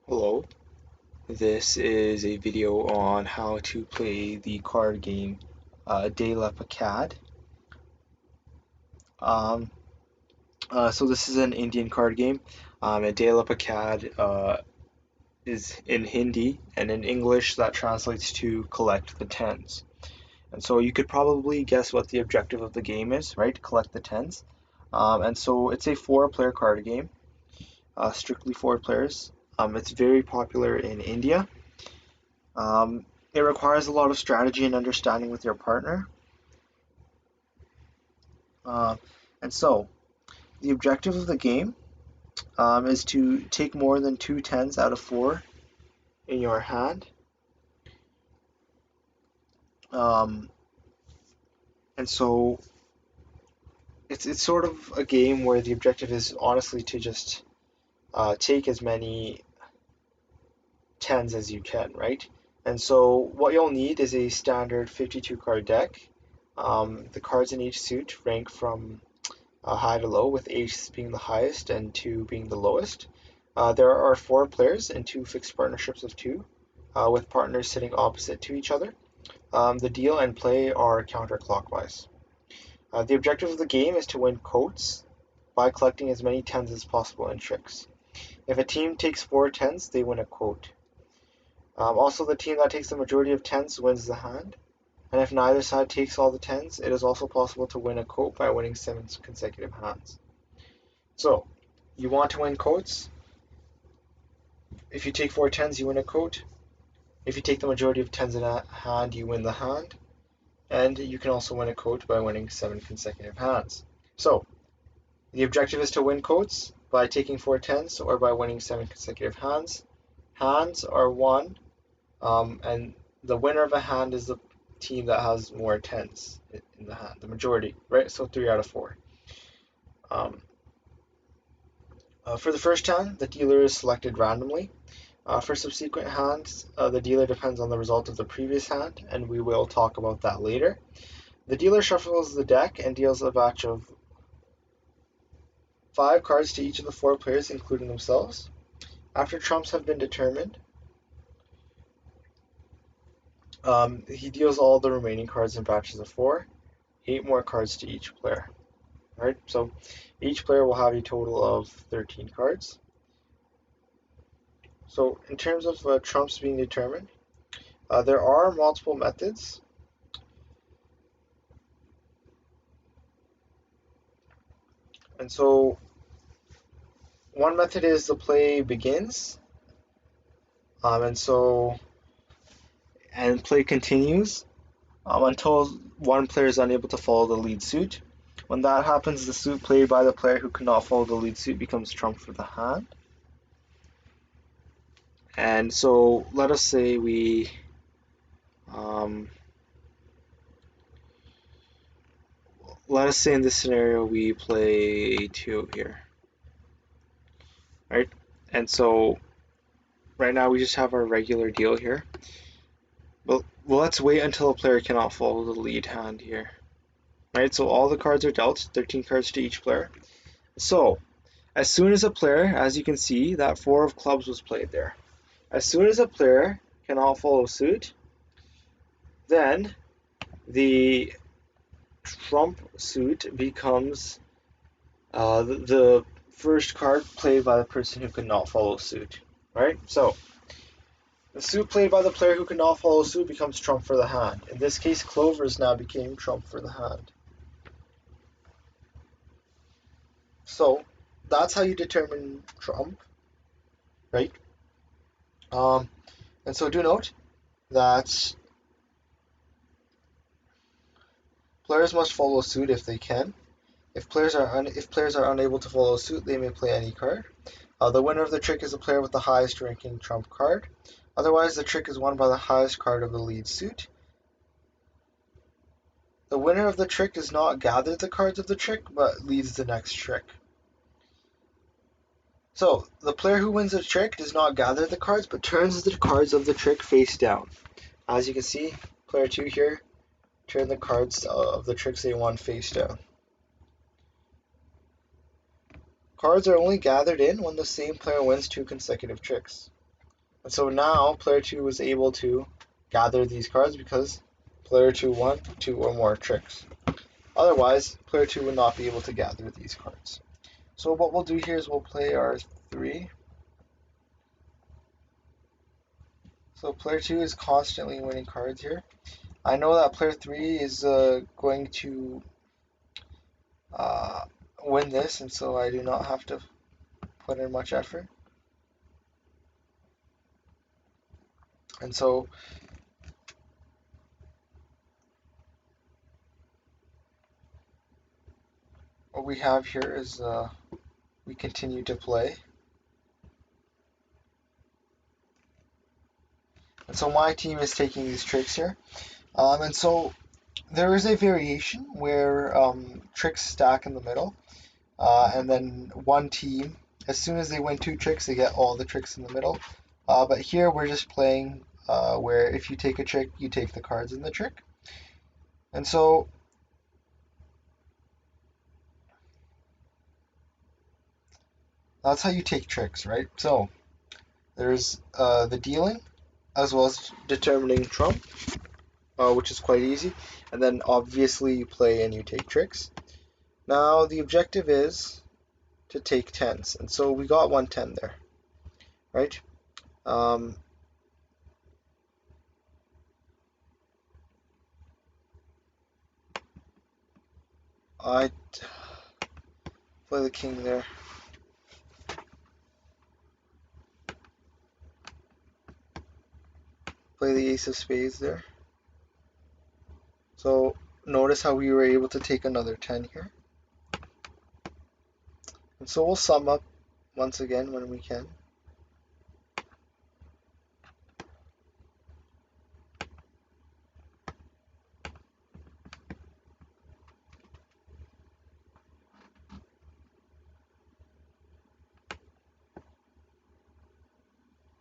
Hello, this is a video on how to play the card game De la Picade. Um, so this is an Indian card game. And De la Picade is in Hindi, and in English that translates to collect the tens. And so you could probably guess what the objective of the game is, right? Collect the tens. And so it's a four-player card game, strictly four players. It's very popular in India. It requires a lot of strategy and understanding with your partner. Uh, and so, the objective of the game is to take more than two tens out of four in your hand. Um, and so, it's sort of a game where the objective is honestly to just take as many tens as you can, right? And so, what you'll need is a standard 52 card deck. The cards in each suit rank from high to low, with ace being the highest and two being the lowest. There are four players in two fixed partnerships of two, with partners sitting opposite to each other. The deal and play are counterclockwise. The objective of the game is to win coats by collecting as many tens as possible in tricks. If a team takes four tens, they win a quote. Also, the team that takes the majority of tens wins the hand. And if neither side takes all the tens, it is also possible to win a quote by winning seven consecutive hands. So, you want to win quotes. If you take four tens, you win a quote. If you take the majority of tens in a hand, you win the hand. And you can also win a quote by winning seven consecutive hands. So, the objective is to win quotes by taking four tens or by winning seven consecutive hands. Hands are won, and the winner of a hand is the team that has more tens in the hand, the majority, right? So 3 out of 4. Um, for the first hand, the dealer is selected randomly. For subsequent hands, the dealer depends on the result of the previous hand, and we will talk about that later. The dealer shuffles the deck and deals a batch of 5 cards to each of the 4 players, including themselves. After trumps have been determined, he deals all the remaining cards in batches of 4, 8 more cards to each player. Right, so each player will have a total of 13 cards. So in terms of trumps being determined, there are multiple methods. And so one method is the play begins, and play continues until one player is unable to follow the lead suit. When that happens, the suit played by the player who cannot follow the lead suit becomes trump for the hand. And so let us say um, let us say in this scenario we play 2 here, right? And so right now we just have our regular deal here. Well, let's wait until a player cannot follow the lead hand here. Right, so all the cards are dealt, 13 cards to each player. So, as soon as a player, as you can see, that 4 of clubs was played there. As soon as a player cannot follow suit, then the trump suit becomes the first card played by the person who cannot follow suit. Right, so the suit played by the player who cannot follow suit becomes trump for the hand. In this case, clovers now became trump for the hand. So that's how you determine trump, right? And so do note that players must follow suit if they can. If players are unable to follow suit, they may play any card. The winner of the trick is the player with the highest ranking trump card. Otherwise, the trick is won by the highest card of the lead suit. The winner of the trick does not gather the cards of the trick, but leads the next trick. So, the player who wins the trick does not gather the cards, but turns the cards of the trick face down. As you can see, player 2 here, turn the cards of the tricks they won face down. Cards are only gathered in when the same player wins 2 consecutive tricks. And so now player 2 was able to gather these cards because player 2 won 2 or more tricks. Otherwise, player 2 would not be able to gather these cards. So what we'll do here is we'll play our 3. So player 2 is constantly winning cards here. I know that player 3 is going to uh, win this, and so I do not have to put in much effort. And so what we have here is we continue to play. And so my team is taking these tricks here. And so there is a variation where tricks stack in the middle. And then one team, as soon as they win 2 tricks, they get all the tricks in the middle. But here we're just playing where if you take a trick, you take the cards in the trick. And so that's how you take tricks, right? So there's the dealing as well as determining trump, which is quite easy. And then obviously you play and you take tricks. Now the objective is to take tens, and so we got 110 there, right? Um, I play the king there. Play the ace of spades there. So notice how we were able to take another 10 here. And so we'll sum up once again when we can.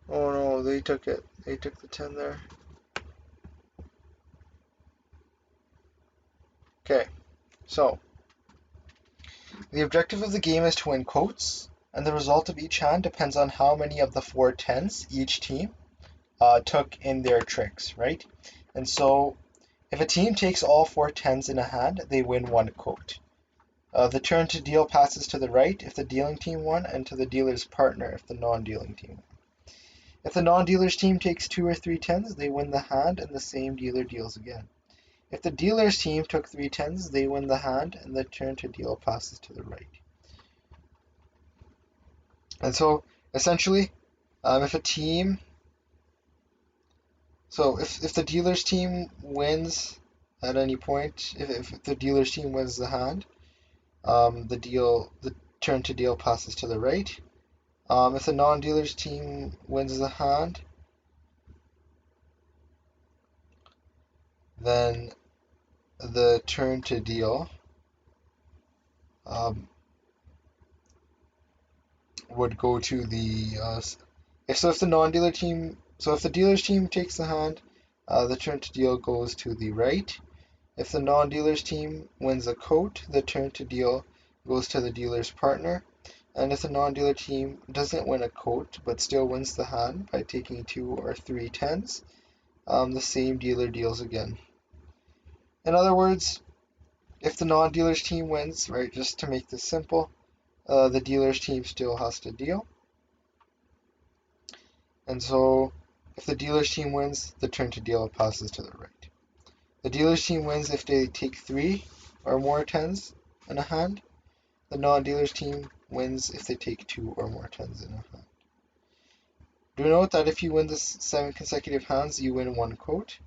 Oh no, they took it. They took the 10 there. Okay, so the objective of the game is to win quotes, and the result of each hand depends on how many of the 4 tens each team took in their tricks, right? And so if a team takes all 4 tens in a hand, they win 1 quote. The turn to deal passes to the right if the dealing team won, and to the dealer's partner if the non-dealing team won. If the non-dealer's team takes 2 or 3 tens, they win the hand and the same dealer deals again. If the dealer's team took 3 tens, they win the hand and the turn to deal passes to the right. And so essentially, if a team, so if the dealer's team wins at any point, if the dealer's team wins the hand, the turn to deal passes to the right. If the non-dealer's team wins the hand, then the turn to deal would go to the if the non-dealer team, so if the dealer's team takes the hand, the turn to deal goes to the right. If the non-dealer's team wins a coat, the turn to deal goes to the dealer's partner. And if the non-dealer team doesn't win a coat but still wins the hand by taking 2 or 3 tens, the same dealer deals again. In other words, if the non-dealer's team wins, right, just to make this simple, the dealer's team still has to deal. And so if the dealer's team wins, the turn to deal passes to the right. The dealer's team wins if they take 3 or more tens in a hand. The non-dealer's team wins if they take 2 or more tens in a hand. Do note that if you win the 7 consecutive hands, you win 1 quote.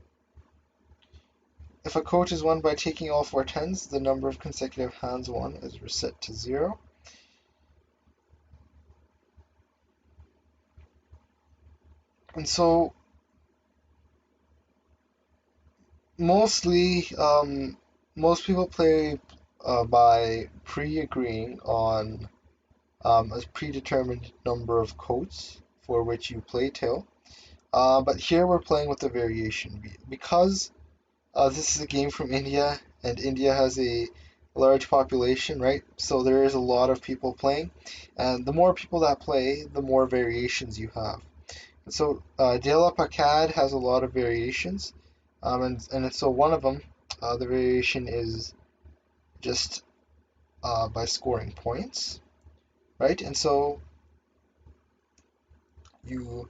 If a quote is won by taking all 4 tens, the number of consecutive hands won is reset to 0. And so mostly, most people play by pre-agreeing on a predetermined number of quotes for which you play till. But here we're playing with a variation because this is a game from India, and India has a large population, right? So there is a lot of people playing, and the more people that play, the more variations you have. So De La Pacade has a lot of variations, and so one of them, the variation is just by scoring points, right? And so you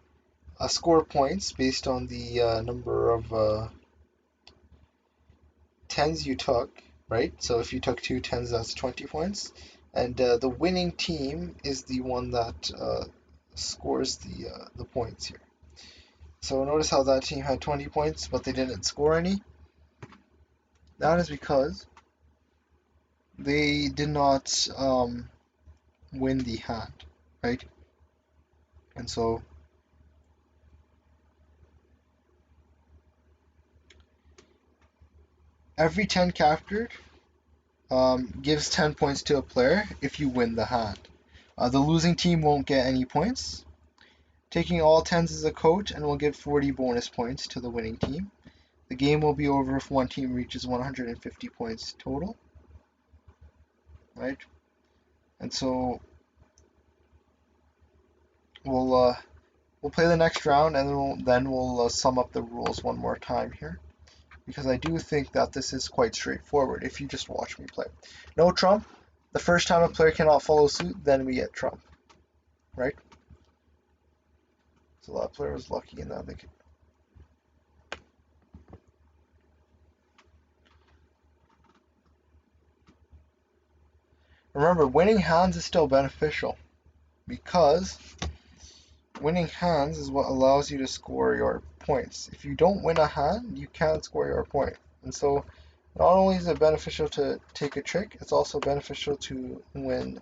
score points based on the number of tens you took, right? So if you took two tens, that's 20 points. And the winning team is the one that scores the points here. So notice how that team had 20 points, but they didn't score any. That is because they did not win the hand, right? And so every 10 captured gives 10 points to a player if you win the hand. The losing team won't get any points. Taking all 10s is a coach and will give 40 bonus points to the winning team. The game will be over if one team reaches 150 points total, right? And so we'll play the next round and then we'll sum up the rules one more time here, because I do think that this is quite straightforward if you just watch me play. No trump. The first time a player cannot follow suit, then we get trump, right? So that player was lucky in that they could. Remember, winning hands is still beneficial because winning hands is what allows you to score your points. If you don't win a hand, you can't score your point. And so not only is it beneficial to take a trick, it's also beneficial to win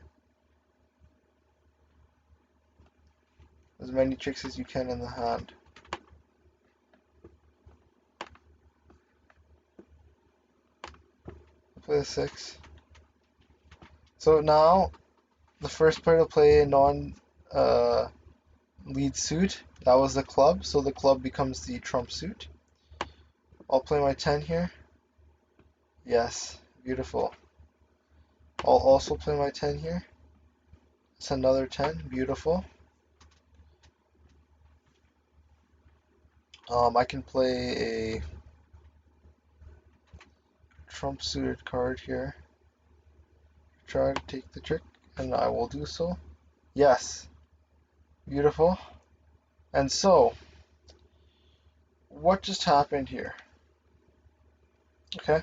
as many tricks as you can in the hand. Play the 6. So now the first player to play a non lead suit, that was the club, so the club becomes the trump suit. I'll play my 10 here. Yes, beautiful. I'll also play my 10 here. It's another 10, beautiful. I can play a trump suited card here. Try to take the trick, and I will do so. Yes, beautiful. And so, what just happened here? Okay,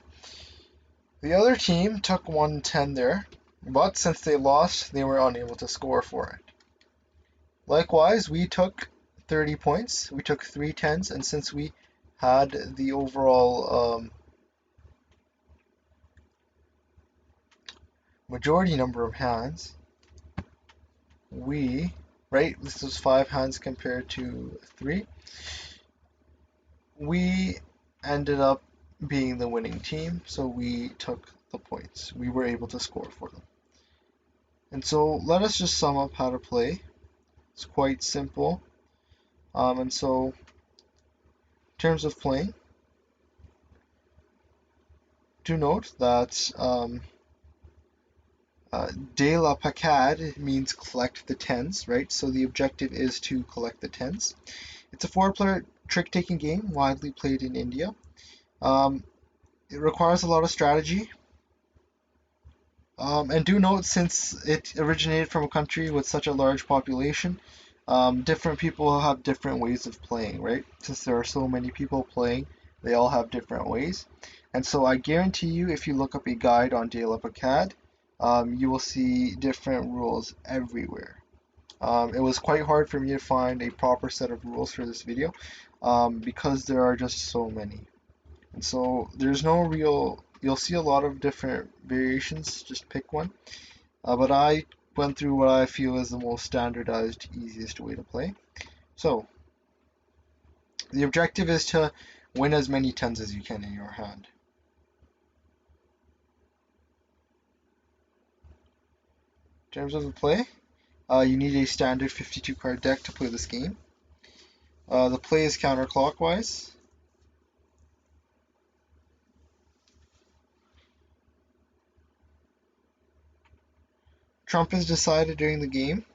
the other team took 110 there, but since they lost, they were unable to score for it. Likewise, we took 30 points. We took 3 tens, and since we had the overall majority number of hands, right, this was 5 hands compared to 3, we ended up being the winning team, so we took the points. We were able to score for them. And so let us just sum up how to play. It's quite simple. And so, in terms of playing, do note that de la pacade means collect the tens, right? So the objective is to collect the tens. It's a 4-player trick-taking game widely played in India. It requires a lot of strategy. And do note, since it originated from a country with such a large population, different people have different ways of playing, right? Since there are so many people playing, they all have different ways. And so I guarantee you, if you look up a guide on De La Pacade, you will see different rules everywhere. It was quite hard for me to find a proper set of rules for this video because there are just so many. And so there's no real, you'll see a lot of different variations, just pick one. But I went through what I feel is the most standardized, easiest way to play. So the objective is to win as many tens as you can in your hand. In terms of the play, you need a standard 52 card deck to play this game. The play is counterclockwise. Trump is decided during the game.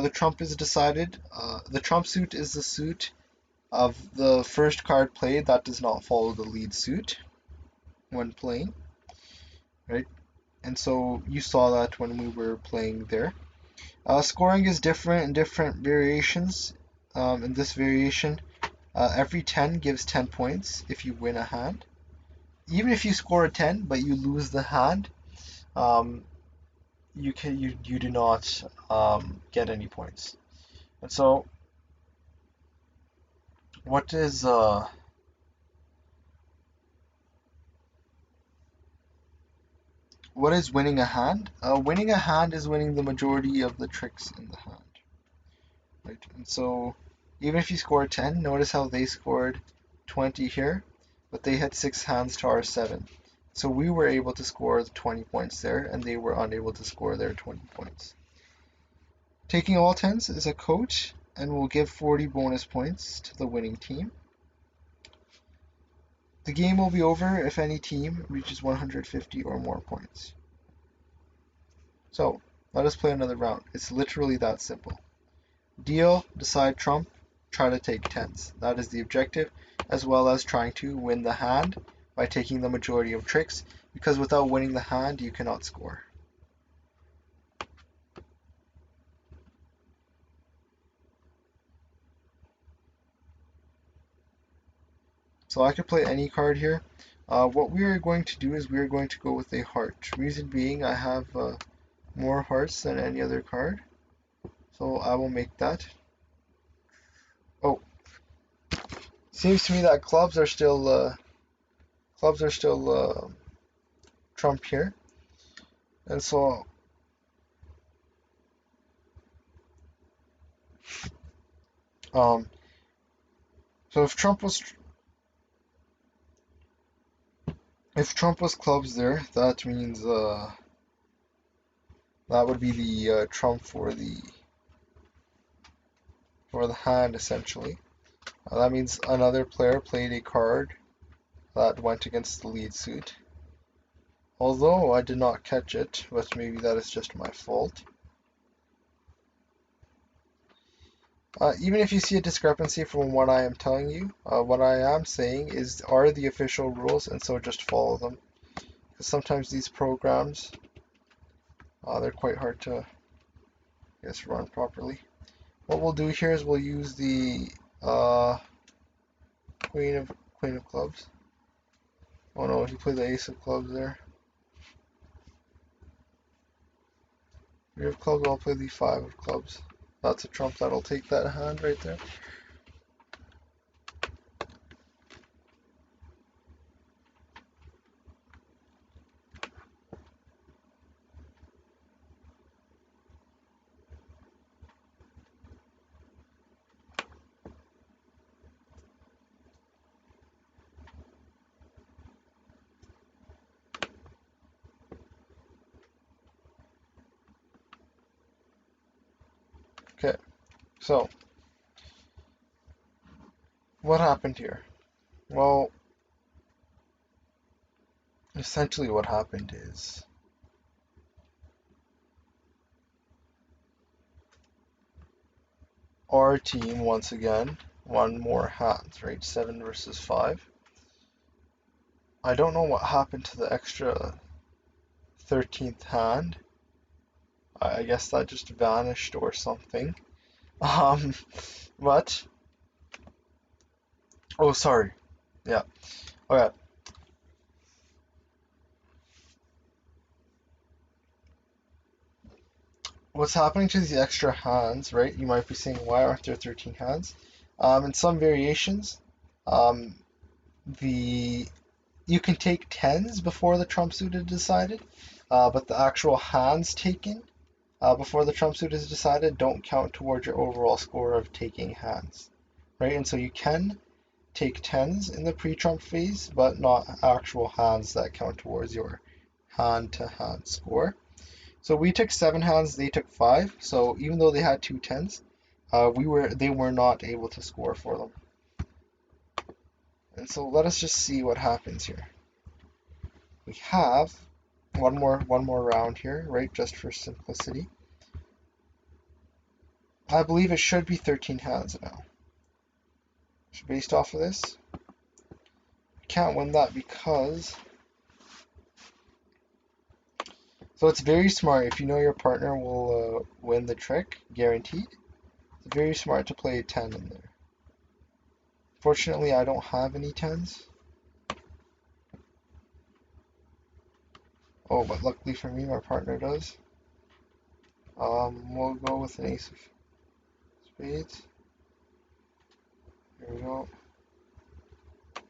The trump is decided. The trump suit is the suit of the first card played that does not follow the lead suit when playing, right? And so you saw that when we were playing there. Scoring is different in different variations. In this variation, every 10 gives 10 points if you win a hand. Even if you score a 10 but you lose the hand, um, you do not get any points. And so what is winning a hand? Winning a hand is winning the majority of the tricks in the hand, right? And so even if you score 10, notice how they scored 20 here, but they had 6 hands to our 7. So we were able to score 20 points there, and they were unable to score their 20 points. Taking all 10s is a coach, and will give 40 bonus points to the winning team. The game will be over if any team reaches 150 or more points. So, let us play another round. It's literally that simple. Deal, decide trump, try to take 10s. That is the objective, as well as trying to win the hand by taking the majority of tricks, because without winning the hand, you cannot score. So I could play any card here. What we are going to do is we are going to go with a heart. Reason being, I have more hearts than any other card. So I will make that. Oh, seems to me that clubs are still trump here. And so um so if trump was clubs there, that means that would be the trump for the hand essentially. That means another player played a card that went against the lead suit. Although I did not catch it, but maybe that is just my fault. Even if you see a discrepancy from what I am telling you, what I am saying are the official rules, and so just follow them. Because sometimes these programs, they're quite hard to, I guess, run properly. What we'll do here is we'll use the Queen of Clubs. Oh no, he played the Ace of Clubs there. Three of Clubs, I'll play the Five of Clubs. That's a trump that'll take that hand right there. Okay, so what happened here? Well, essentially what happened is our team once again won more hands, right? 7 versus 5. I don't know what happened to the extra 13th hand. I guess that just vanished or something. Um, but oh, sorry. Yeah. Okay. What's happening to these extra hands, right? You might be saying, why aren't there 13 hands? In some variations, um, the you can take 10s before the trump suit is decided, but the actual hands taken before the trump suit is decided don't count towards your overall score of taking hands, right? And so you can take 10s in the pre-trump phase, but not actual hands that count towards your hand-to-hand score. So we took 7 hands, they took 5. So even though they had 2 10s, they were not able to score for them. And so let us just see what happens here. We have one more round here, right? Just for simplicity. I believe it should be 13 hands now. So based off of this, can't win that because... So it's very smart. If you know your partner will win the trick, guaranteed. It's very smart to play a 10 in there. Fortunately, I don't have any 10s. Oh, but luckily for me, my partner does. We'll go with an ace of spades. Here we go.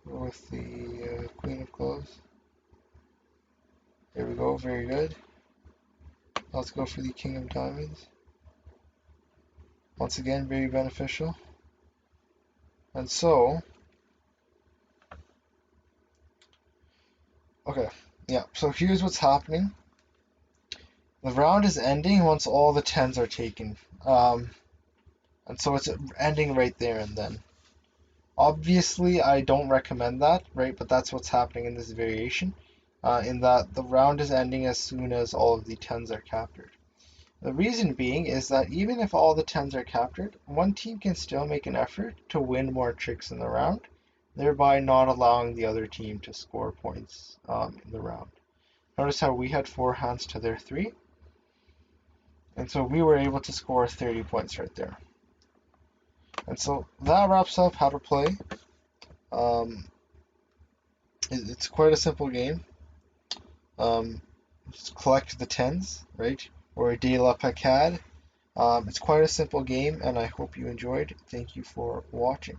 Go with the queen of clubs. There we go, very good. Let's go for the king of diamonds. Once again, very beneficial. And so, okay, yeah, so here's what's happening. The round is ending once all the 10s are taken. And so it's ending right there and then. Obviously, I don't recommend that, right? But that's what's happening in this variation, in that the round is ending as soon as all of the 10s are captured. The reason being is that even if all the 10s are captured, one team can still make an effort to win more tricks in the round, thereby not allowing the other team to score points in the round. Notice how we had 4 hands to their 3, and so we were able to score 30 points right there. And so that wraps up how to play. It's quite a simple game. Just collect the 10s, right? Or a de la Picade. It's quite a simple game, and I hope you enjoyed. Thank you for watching.